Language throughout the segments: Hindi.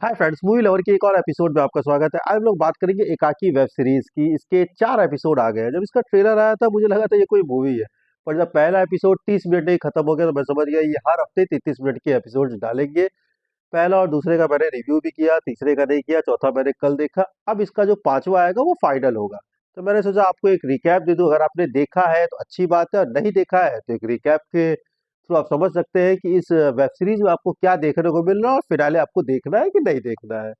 हाय फ्रेंड्स, मूवी लवर की एक और एपिसोड में आपका स्वागत है। आज हम लोग बात करेंगे एकाकी वेब सीरीज की। इसके 4 एपिसोड आ गए हैं। जब इसका ट्रेलर आया था मुझे लगा था ये कोई मूवी है, पर जब पहला एपिसोड 30 मिनट में ही खत्म हो गया तो मैं समझ गया ये हर हफ्ते 33 मिनट के एपिसोड डालेंगे। पहला और दूसरे का मैंने रिव्यू भी किया, तीसरे का नहीं किया, चौथा मैंने कल देखा। अब इसका जो पांचवा आएगा वो फाइनल होगा। तो मैंने सोचा आपको एक रिकैप दे दूं। अगर आपने देखा है तो अच्छी बात है, और नहीं देखा है तो एक रिकैप के थ्रू आप समझ सकते हैं कि इस वेब सीरीज में आपको क्या देखने को मिल रहा है और फिनाले आपको देखना है कि नहीं देखना है।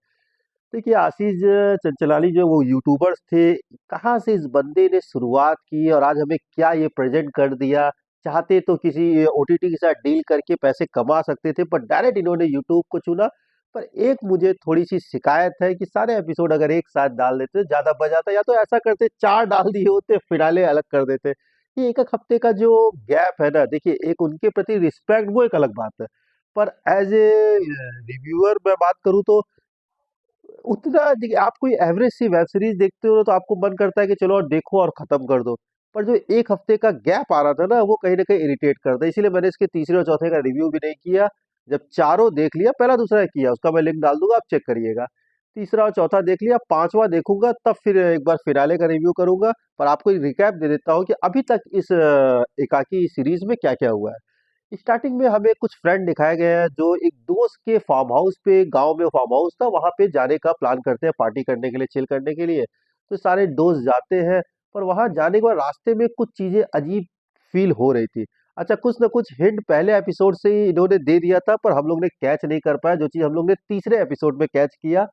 देखिए, आशीष चंचलानी जो वो यूट्यूबर्स थे, कहाँ से इस बंदे ने शुरुआत की और आज हमें क्या ये प्रेजेंट कर दिया। चाहते तो किसी ओटीटी के साथ डील करके पैसे कमा सकते थे, पर डायरेक्ट इन्होंने यूट्यूब को चुना। पर एक मुझे थोड़ी सी शिकायत है कि सारे एपिसोड अगर एक साथ डाल देते ज्यादा मजा आता, या तो ऐसा करते चार डाल दिए होते फिनाले अलग कर देते। ये एक एक हफ्ते का जो गैप है ना, देखिए एक उनके प्रति रिस्पेक्ट वो एक अलग बात है, पर एज ए रिव्यूअर मैं बात करूँ तो उतना देखिए, आप कोई एवरेज सी वेब सीरीज देखते हो तो आपको मन करता है कि चलो और देखो और खत्म कर दो। पर जो एक हफ्ते का गैप आ रहा था ना, वो कहीं ना कहीं इरिटेट करता है। इसीलिए मैंने इसके तीसरे और चौथे का रिव्यू भी नहीं किया। जब चारों देख लिया, पहला दूसरा किया, उसका मैं लिंक डाल दूंगा, आप चेक करिएगा। तीसरा और चौथा देख लिया, पांचवा देखूंगा तब फिर एक बार फिनाले का रिव्यू करूंगा। पर आपको एक रिकैप दे देता हूँ कि अभी तक इस एकाकी सीरीज में क्या क्या हुआ है। स्टार्टिंग में हमें कुछ फ्रेंड दिखाए गए हैं जो एक दोस्त के फार्म हाउस पे, गांव में फार्म हाउस था, वहां पे जाने का प्लान करते हैं पार्टी करने के लिए, चिल करने के लिए। तो सारे दोस्त जाते हैं, पर वहां जाने के बाद रास्ते में कुछ चीजें अजीब फील हो रही थी। अच्छा, कुछ ना कुछ हिंट पहले एपिसोड से ही इन्होंने दे दिया था, पर हम लोग ने कैच नहीं कर पाया। जो चीज हम लोग ने तीसरे एपिसोड में कैच किया,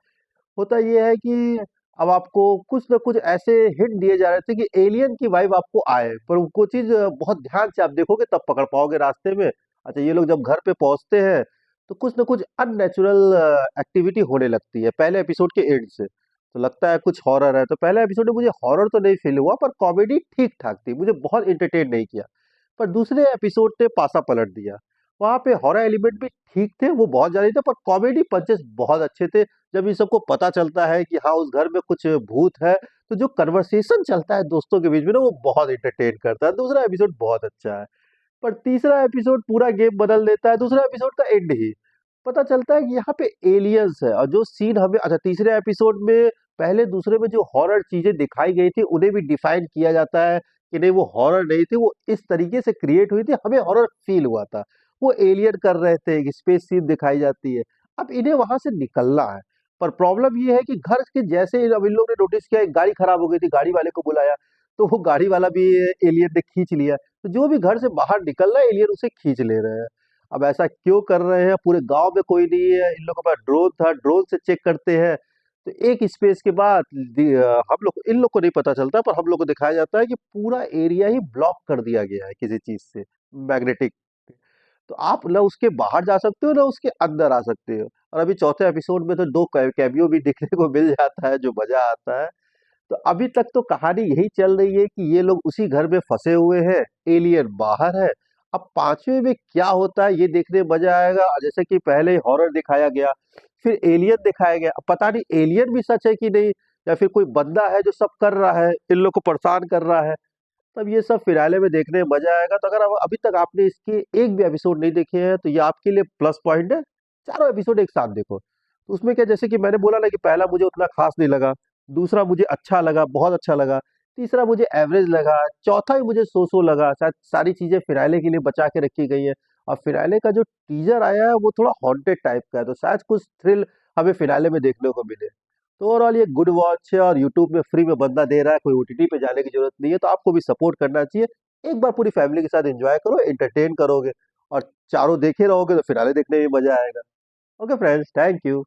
होता ये है कि अब आपको कुछ ना कुछ ऐसे हिंट दिए जा रहे थे कि एलियन की वाइब आपको आए, पर वो चीज बहुत ध्यान से आप देखोगे तब पकड़ पाओगे रास्ते में। अच्छा, ये लोग जब घर पे पहुंचते हैं तो कुछ ना कुछ अननेचुरल एक्टिविटी होने लगती है पहले एपिसोड के एंड से। तो लगता है कुछ हॉरर है। तो पहले एपिसोड में मुझे हॉरर तो नहीं फील हुआ, पर कॉमेडी ठीक ठाक थी, मुझे बहुत इंटरटेन नहीं किया। पर दूसरे एपिसोड ने पासा पलट दिया। वहां पे हॉरर एलिमेंट भी ठीक थे, वो बहुत ज्यादा थे, पर कॉमेडी पंचेस बहुत अच्छे थे। जब इन सबको पता चलता है कि हाँ उस घर में कुछ भूत है, तो जो कन्वर्सेशन चलता है दोस्तों के बीच में ना, वो बहुत इंटरटेन करता है। दूसरा एपिसोड बहुत अच्छा है। पर तीसरा एपिसोड पूरा गेम बदल देता है। दूसरा एपिसोड का एंड ही पता चलता है कि यहाँ पे एलियंस है, और जो सीन हमें, अच्छा तीसरे एपिसोड में पहले दूसरे में जो हॉरर चीजें दिखाई गई थी उन्हें भी डिफाइन किया जाता है कि नहीं वो हॉरर नहीं थी, वो इस तरीके से क्रिएट हुई थी, हमें हॉरर फील हुआ था। वो एलियन कर रहे थे, एक स्पेस शिप दिखाई जाती है। अब इन्हें वहां से निकलना है, पर प्रॉब्लम ये है कि घर के जैसे अब इन लोगों ने नोटिस किया एक गाड़ी खराब हो गई थी, गाड़ी वाले को बुलाया, तो वो गाड़ी वाला भी एलियन ने खींच लिया। तो जो भी घर से बाहर निकल रहा है एलियन उसे खींच ले रहे हैं। अब ऐसा क्यों कर रहे हैं, पूरे गांव में कोई नहीं है, इन लोगों के पास ड्रोन था, ड्रोन से चेक करते हैं। तो एक स्पेस के बाद हम लोग, इन लोग को नहीं पता चलता, पर हम लोग को दिखाया जाता है कि पूरा एरिया ही ब्लॉक कर दिया गया है किसी चीज से, मैग्नेटिक। तो आप ना उसके बाहर जा सकते हो ना उसके अंदर आ सकते हो। और अभी चौथे एपिसोड में तो दो कैमियो भी दिखने को मिल जाता है, जो मजा आता है। तो अभी तक तो कहानी यही चल रही है कि ये लोग उसी घर में फंसे हुए हैं, एलियन बाहर है। अब पांचवे में क्या होता है ये देखने में मजा आएगा। जैसे कि पहले हॉरर दिखाया गया, फिर एलियन दिखाया गया। अब पता नहीं एलियन भी सच है कि नहीं, या फिर कोई बंदा है जो सब कर रहा है, इन लोग को परेशान कर रहा है। तब ये सब फिनाले में देखने में मजा आएगा। तो अगर अभी तक आपने इसके एक भी एपिसोड नहीं देखे हैं तो ये आपके लिए प्लस पॉइंट है। चारों एपिसोड एक साथ देखो। तो उसमें क्या, जैसे कि मैंने बोला ना कि पहला मुझे उतना खास नहीं लगा, दूसरा मुझे अच्छा लगा, बहुत अच्छा लगा, तीसरा मुझे एवरेज लगा, चौथा ही मुझे सो लगा। शायद सारी चीजें फिनाले के लिए बचा के रखी गई है। और फिनाले का जो टीजर आया है वो थोड़ा हॉन्टेड टाइप का है, तो शायद कुछ थ्रिल हमें फिनाले में देखने को मिले। तो ओवरऑल ये गुड वॉच है, और यूट्यूब में फ्री में बंदा दे रहा है, कोई ओटीटी पे जाने की जरूरत नहीं है, तो आपको भी सपोर्ट करना चाहिए। एक बार पूरी फैमिली के साथ एंजॉय करो, एंटरटेन करोगे, और चारों देखे रहोगे तो फिनाले देखने में मजा आएगा। Okay friends, thank you.